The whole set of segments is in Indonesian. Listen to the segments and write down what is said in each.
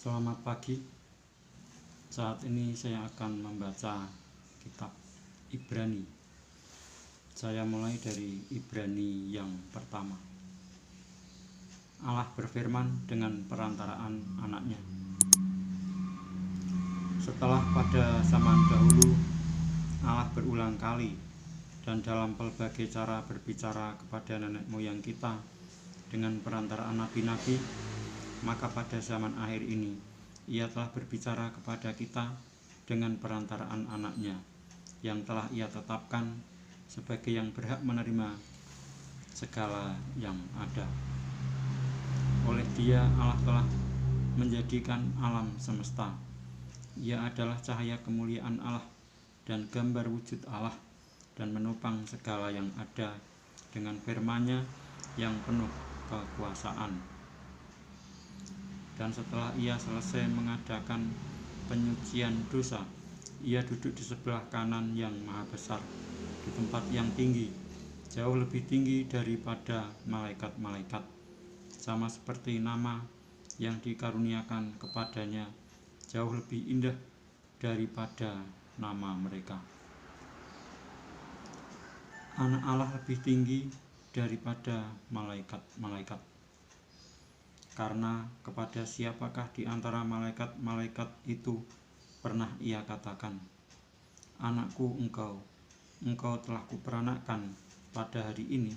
Selamat pagi. Saat ini saya akan membaca kitab Ibrani. Saya mulai dari Ibrani yang pertama. Allah berfirman dengan perantaraan anaknya. Setelah pada zaman dahulu Allah berulang kali dan dalam pelbagai cara berbicara kepada nenek moyang kita dengan perantaraan nabi-nabi, maka pada zaman akhir ini Ia telah berbicara kepada kita dengan perantaraan anaknya yang telah Ia tetapkan sebagai yang berhak menerima segala yang ada. Oleh Dia Allah telah menjadikan alam semesta. Ia adalah cahaya kemuliaan Allah dan gambar wujud Allah, dan menopang segala yang ada dengan firman-Nya yang penuh kekuasaan. Dan setelah Ia selesai mengadakan penyucian dosa, Ia duduk di sebelah kanan yang maha besar, di tempat yang tinggi, jauh lebih tinggi daripada malaikat-malaikat, sama seperti nama yang dikaruniakan kepadanya jauh lebih indah daripada nama mereka. Anak Allah lebih tinggi daripada malaikat-malaikat. Karena kepada siapakah di antara malaikat-malaikat itu pernah Ia katakan, "Anakku engkau telah kuperanakkan pada hari ini,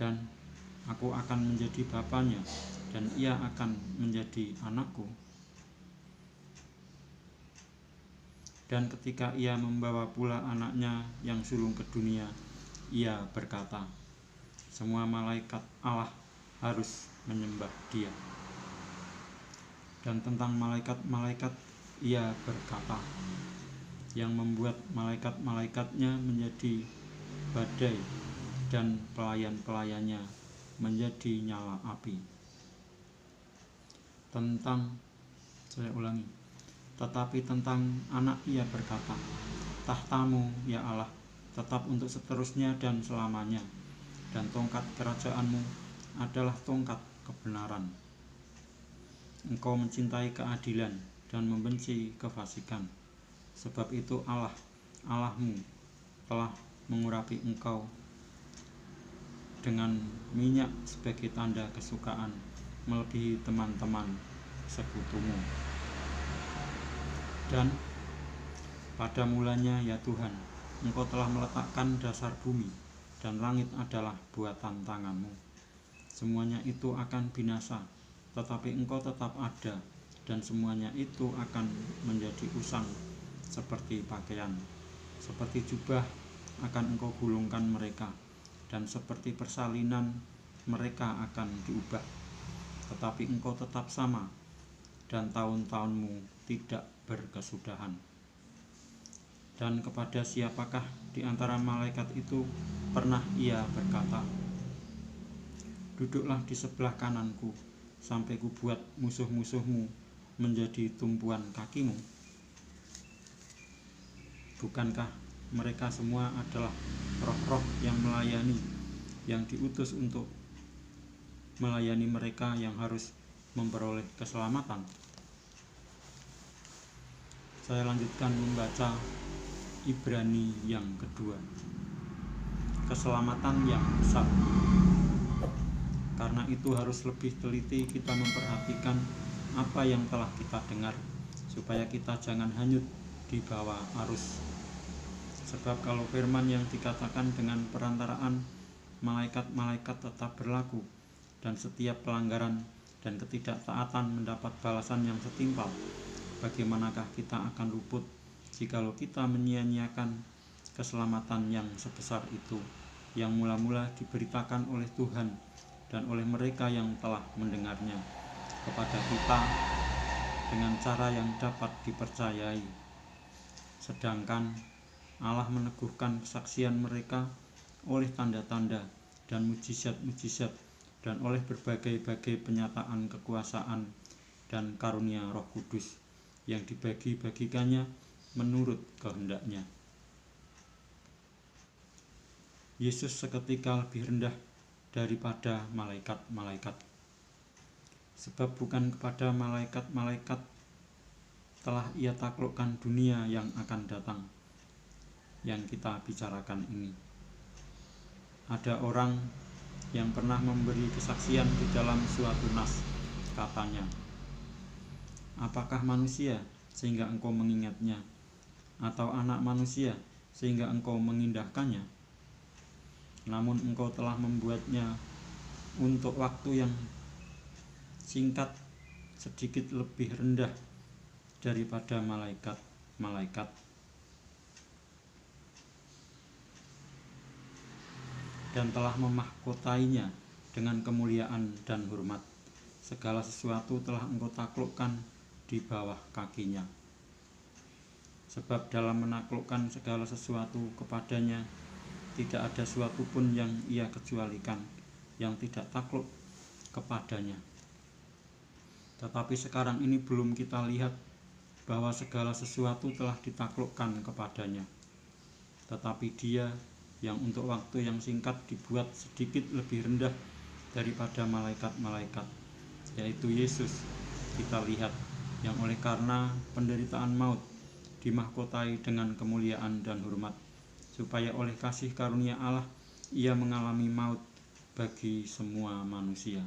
dan aku akan menjadi bapanya, dan ia akan menjadi anakku." Dan ketika Ia membawa pula anaknya yang sulung ke dunia, Ia berkata, "Semua malaikat Allah harus menyembah Dia." Dan tentang malaikat-malaikat Ia berkata, "Yang membuat malaikat-malaikatnya menjadi badai dan pelayan-pelayannya menjadi nyala api." Tetapi tentang anak Ia berkata, "Tahtamu, ya Allah, tetap untuk seterusnya dan selamanya, dan tongkat kerajaanmu adalah tongkat kebenaran. Engkau mencintai keadilan dan membenci kefasikan. Sebab itu Allahmu telah mengurapi engkau dengan minyak sebagai tanda kesukaan, melebihi teman-teman sekutumu. Dan pada mulanya, ya Tuhan, Engkau telah meletakkan dasar bumi, dan langit adalah buatan tanganmu. Semuanya itu akan binasa, tetapi Engkau tetap ada, dan semuanya itu akan menjadi usang seperti pakaian. Seperti jubah akan Engkau gulungkan mereka, dan seperti persalinan mereka akan diubah. Tetapi Engkau tetap sama, dan tahun-tahunmu tidak berkesudahan. Dan kepada siapakah di antara malaikat itu pernah Ia berkata, 'Duduklah di sebelah kananku, sampai kubuat musuh-musuhmu menjadi tumpuan kakimu'? Bukankah mereka semua adalah roh-roh yang melayani, yang diutus untuk melayani mereka yang harus memperoleh keselamatan?" Saya lanjutkan membaca Ibrani yang kedua. Keselamatan yang besar. Karena itu harus lebih teliti kita memperhatikan apa yang telah kita dengar, supaya kita jangan hanyut di bawah arus. Sebab kalau firman yang dikatakan dengan perantaraan malaikat-malaikat tetap berlaku, dan setiap pelanggaran dan ketidaktaatan mendapat balasan yang setimpal, bagaimanakah kita akan luput jikalau kita menyia-nyiakan keselamatan yang sebesar itu, yang mula-mula diberitakan oleh Tuhan dan oleh mereka yang telah mendengarnya kepada kita dengan cara yang dapat dipercayai. Sedangkan Allah meneguhkan kesaksian mereka oleh tanda-tanda dan mujizat-mujizat, dan oleh berbagai-bagai penyataan kekuasaan dan karunia Roh Kudus yang dibagi-bagikannya menurut kehendak-Nya. Yesus seketika lebih rendah daripada malaikat-malaikat. Sebab bukan kepada malaikat-malaikat telah ia taklukkan dunia yang akan datang, yang kita bicarakan ini. Ada orang yang pernah memberi kesaksian di dalam suatu nas, katanya, apakah manusia sehingga engkau mengingatnya, atau anak manusia sehingga engkau mengindahkannya? Namun engkau telah membuatnya untuk waktu yang singkat, sedikit lebih rendah daripada malaikat-malaikat. Dan telah memahkotainya dengan kemuliaan dan hormat. Segala sesuatu telah engkau taklukkan di bawah kakinya. Sebab dalam menaklukkan segala sesuatu kepadanya, tidak ada suatu pun yang ia kecualikan, yang tidak takluk kepadanya. Tetapi sekarang ini belum kita lihat bahwa segala sesuatu telah ditaklukkan kepadanya. Tetapi Dia yang untuk waktu yang singkat dibuat sedikit lebih rendah daripada malaikat-malaikat, yaitu Yesus, kita lihat, yang oleh karena penderitaan maut dimahkotai dengan kemuliaan dan hormat, supaya oleh kasih karunia Allah ia mengalami maut bagi semua manusia.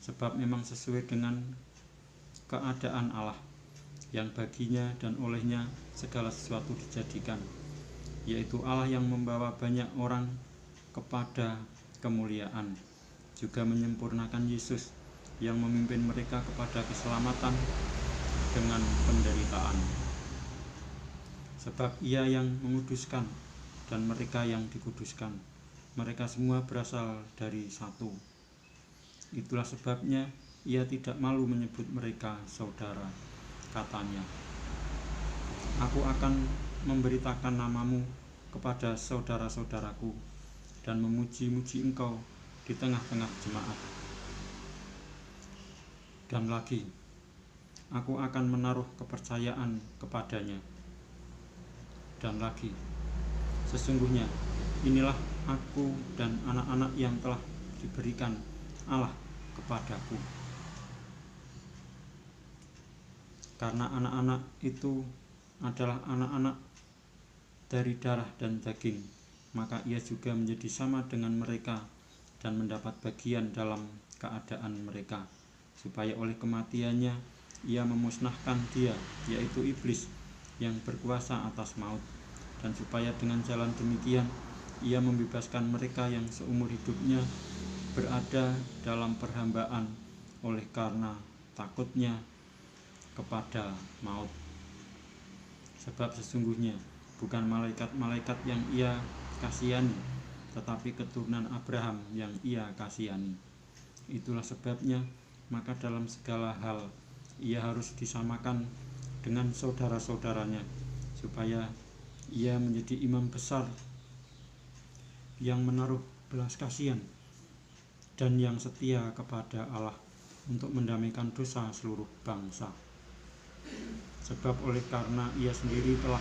Sebab memang sesuai dengan keadaan Allah, yang baginya dan olehnya segala sesuatu dijadikan, yaitu Allah yang membawa banyak orang kepada kemuliaan, juga menyempurnakan Yesus yang memimpin mereka kepada keselamatan dengan penderitaan. Sebab Ia yang menguduskan dan mereka yang dikuduskan, mereka semua berasal dari satu. Itulah sebabnya Ia tidak malu menyebut mereka saudara, katanya, aku akan memberitakan namamu kepada saudara-saudaraku dan memuji-muji engkau di tengah-tengah jemaat. Dan lagi, aku akan menaruh kepercayaan kepadanya. Dan lagi, sesungguhnya inilah aku dan anak-anak yang telah diberikan Allah kepadaku. Karena anak-anak itu adalah anak-anak dari darah dan daging, maka ia juga menjadi sama dengan mereka dan mendapat bagian dalam keadaan mereka, supaya oleh kematiannya ia memusnahkan dia, yaitu iblis, yang berkuasa atas maut, dan supaya dengan jalan demikian ia membebaskan mereka yang seumur hidupnya berada dalam perhambaan oleh karena takutnya kepada maut. Sebab sesungguhnya bukan malaikat-malaikat yang ia kasihani, tetapi keturunan Abraham yang ia kasihani. Itulah sebabnya maka dalam segala hal ia harus disamakan dengan saudara-saudaranya, supaya ia menjadi imam besar yang menaruh belas kasihan dan yang setia kepada Allah untuk mendamaikan dosa seluruh bangsa. Sebab oleh karena ia sendiri telah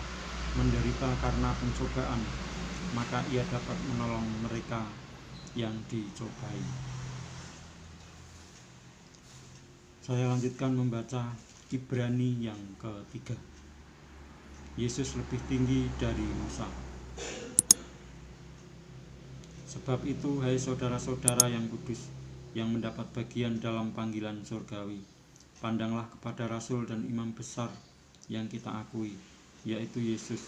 menderita karena pencobaan, maka ia dapat menolong mereka yang dicobai. Saya lanjutkan membaca Ibrani yang ketiga. Yesus lebih tinggi dari Musa. Sebab itu, hai saudara-saudara yang kudus, yang mendapat bagian dalam panggilan surgawi, pandanglah kepada Rasul dan Imam besar yang kita akui, yaitu Yesus,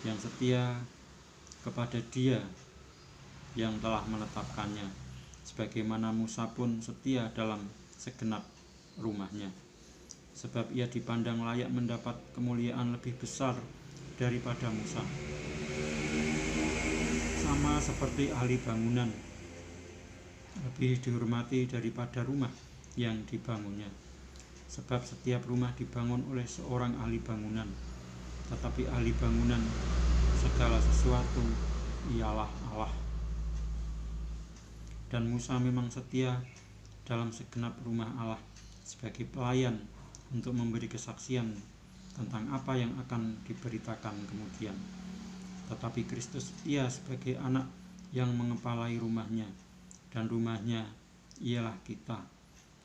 yang setia kepada Dia yang telah menetapkannya, sebagaimana Musa pun setia dalam segenap rumahnya. Sebab ia dipandang layak mendapat kemuliaan lebih besar daripada Musa, sama seperti ahli bangunan lebih dihormati daripada rumah yang dibangunnya. Sebab setiap rumah dibangun oleh seorang ahli bangunan, tetapi ahli bangunan segala sesuatu ialah Allah. Dan Musa memang setia dalam segenap rumah Allah sebagai pelayan untuk memberi kesaksian tentang apa yang akan diberitakan kemudian. Tetapi Kristus setia sebagai anak yang mengepalai rumahnya, dan rumahnya ialah kita,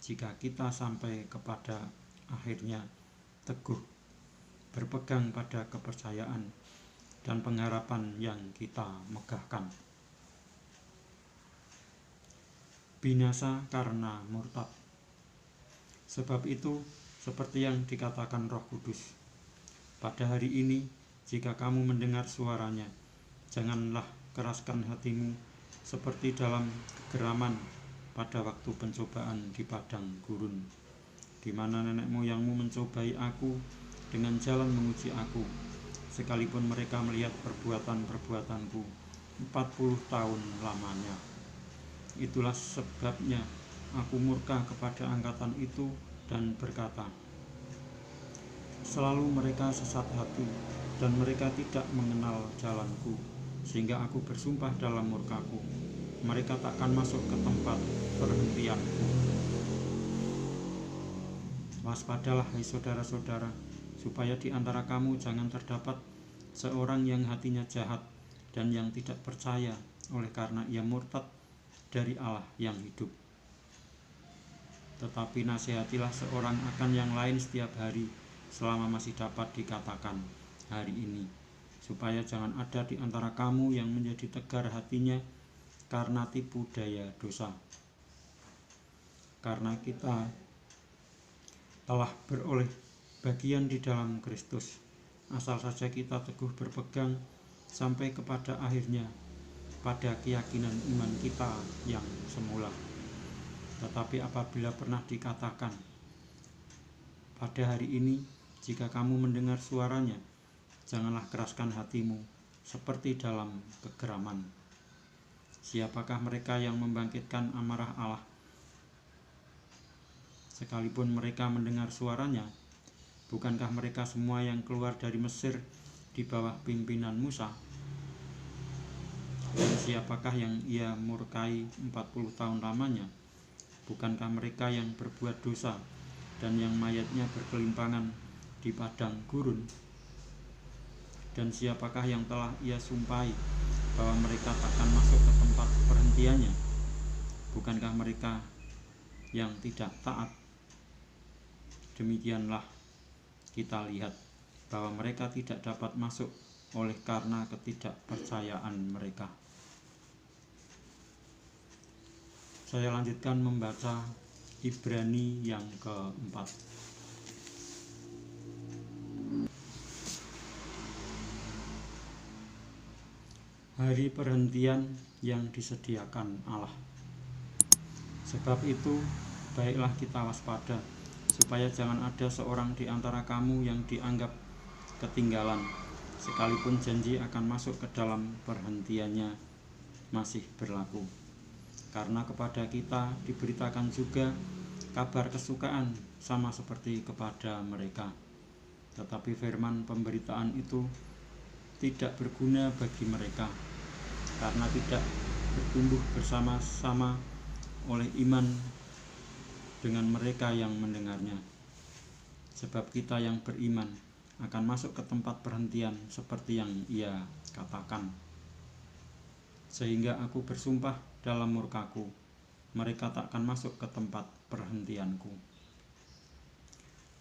jika kita sampai kepada akhirnya teguh berpegang pada kepercayaan dan pengharapan yang kita megahkan. Binasa karena murtad. Sebab itu, seperti yang dikatakan Roh Kudus, pada hari ini, jika kamu mendengar suaranya, janganlah keraskan hatimu seperti dalam kegeraman pada waktu pencobaan di padang gurun, di mana nenek moyangmu mencobai aku dengan jalan menguji aku, sekalipun mereka melihat perbuatan-perbuatanku 40 tahun lamanya. Itulah sebabnya aku murka kepada angkatan itu dan berkata, selalu mereka sesat hati dan mereka tidak mengenal jalanku, sehingga aku bersumpah dalam murkaku, mereka takkan masuk ke tempat perhentianku. Waspadalah hai saudara-saudara, supaya di antara kamu jangan terdapat seorang yang hatinya jahat dan yang tidak percaya oleh karena ia murtad dari Allah yang hidup. Tetapi nasihatilah seorang akan yang lain setiap hari selama masih dapat dikatakan hari ini, supaya jangan ada di antara kamu yang menjadi tegar hatinya karena tipu daya dosa. Karena kita telah beroleh bagian di dalam Kristus, asal saja kita teguh berpegang sampai kepada akhirnya pada keyakinan iman kita yang semula. Tetapi apabila pernah dikatakan, pada hari ini jika kamu mendengar suaranya, janganlah keraskan hatimu seperti dalam kegeraman. Siapakah mereka yang membangkitkan amarah Allah? Sekalipun mereka mendengar suaranya, bukankah mereka semua yang keluar dari Mesir di bawah pimpinan Musa? Dan siapakah yang ia murkai 40 tahun lamanya? Bukankah mereka yang berbuat dosa dan yang mayatnya berkelimpangan di padang gurun? Dan siapakah yang telah ia sumpahi bahwa mereka takkan masuk ke tempat perhentiannya? Bukankah mereka yang tidak taat? Demikianlah kita lihat bahwa mereka tidak dapat masuk oleh karena ketidakpercayaan mereka. Saya lanjutkan membaca Ibrani yang keempat. Hari perhentian yang disediakan Allah. Sebab itu, baiklah kita waspada, supaya jangan ada seorang di antara kamu yang dianggap ketinggalan, sekalipun janji akan masuk ke dalam perhentiannya masih berlaku. Karena kepada kita diberitakan juga kabar kesukaan sama seperti kepada mereka. Tetapi firman pemberitaan itu tidak berguna bagi mereka, karena tidak bertumbuh bersama-sama oleh iman dengan mereka yang mendengarnya. Sebab kita yang beriman akan masuk ke tempat perhentian seperti yang ia katakan. Sehingga aku bersumpah dalam murkaku, mereka takkan masuk ke tempat perhentianku.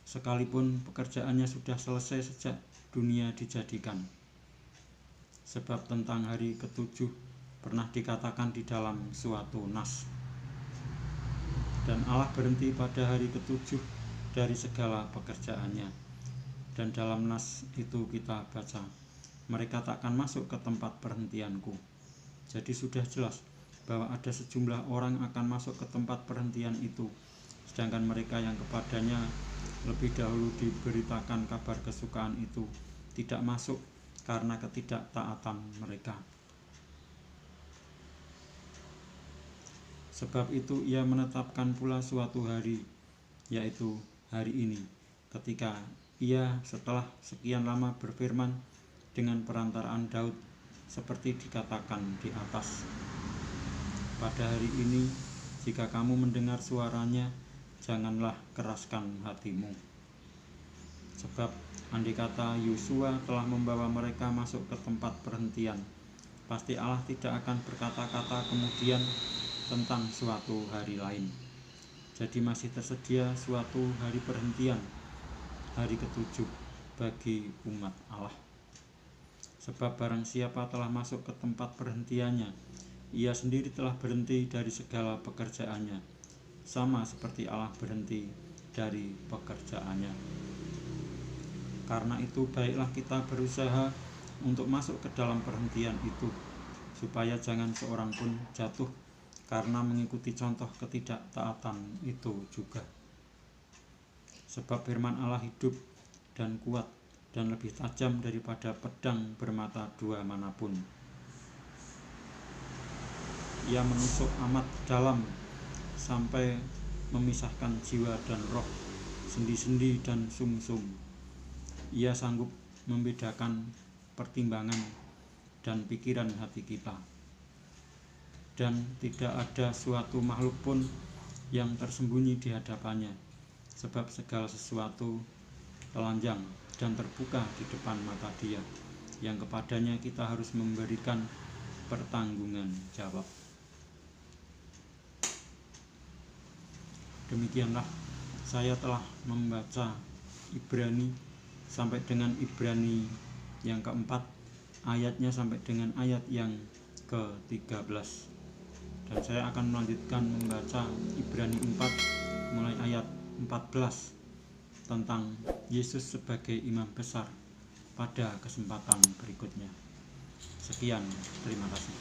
Sekalipun pekerjaannya sudah selesai sejak dunia dijadikan. Sebab tentang hari ketujuh pernah dikatakan di dalam suatu nas, dan Allah berhenti pada hari ketujuh dari segala pekerjaannya. Dan dalam nas itu kita baca, mereka takkan masuk ke tempat perhentianku. Jadi sudah jelas bahwa ada sejumlah orang akan masuk ke tempat perhentian itu, sedangkan mereka yang kepadanya lebih dahulu diberitakan kabar kesukaan itu tidak masuk karena ketidaktaatan mereka. Sebab itu ia menetapkan pula suatu hari, yaitu hari ini, ketika ia setelah sekian lama berfirman dengan perantaraan Daud, seperti dikatakan di atas. Pada hari ini, jika kamu mendengar suaranya, janganlah keraskan hatimu. Sebab andai kata Yosua telah membawa mereka masuk ke tempat perhentian, pasti Allah tidak akan berkata-kata kemudian tentang suatu hari lain. Jadi masih tersedia suatu hari perhentian, hari ketujuh bagi umat Allah. Sebab barang siapa telah masuk ke tempat perhentiannya, ia sendiri telah berhenti dari segala pekerjaannya, sama seperti Allah berhenti dari pekerjaannya. Karena itu baiklah kita berusaha untuk masuk ke dalam perhentian itu, supaya jangan seorang pun jatuh karena mengikuti contoh ketidaktaatan itu juga. Sebab firman Allah hidup dan kuat dan lebih tajam daripada pedang bermata dua manapun. Ia menusuk amat dalam sampai memisahkan jiwa dan roh, sendi-sendi dan sumsum. Ia sanggup membedakan pertimbangan dan pikiran hati kita. Dan tidak ada suatu makhluk pun yang tersembunyi di hadapannya, sebab segala sesuatu telanjang dan terbuka di depan mata Dia, yang kepadanya kita harus memberikan pertanggungan jawab. Demikianlah saya telah membaca Ibrani sampai dengan Ibrani yang keempat, ayatnya sampai dengan ayat yang ke-13. Dan saya akan melanjutkan membaca Ibrani 4 mulai ayat 14 tentang Yesus sebagai imam besar pada kesempatan berikutnya. Sekian, terima kasih.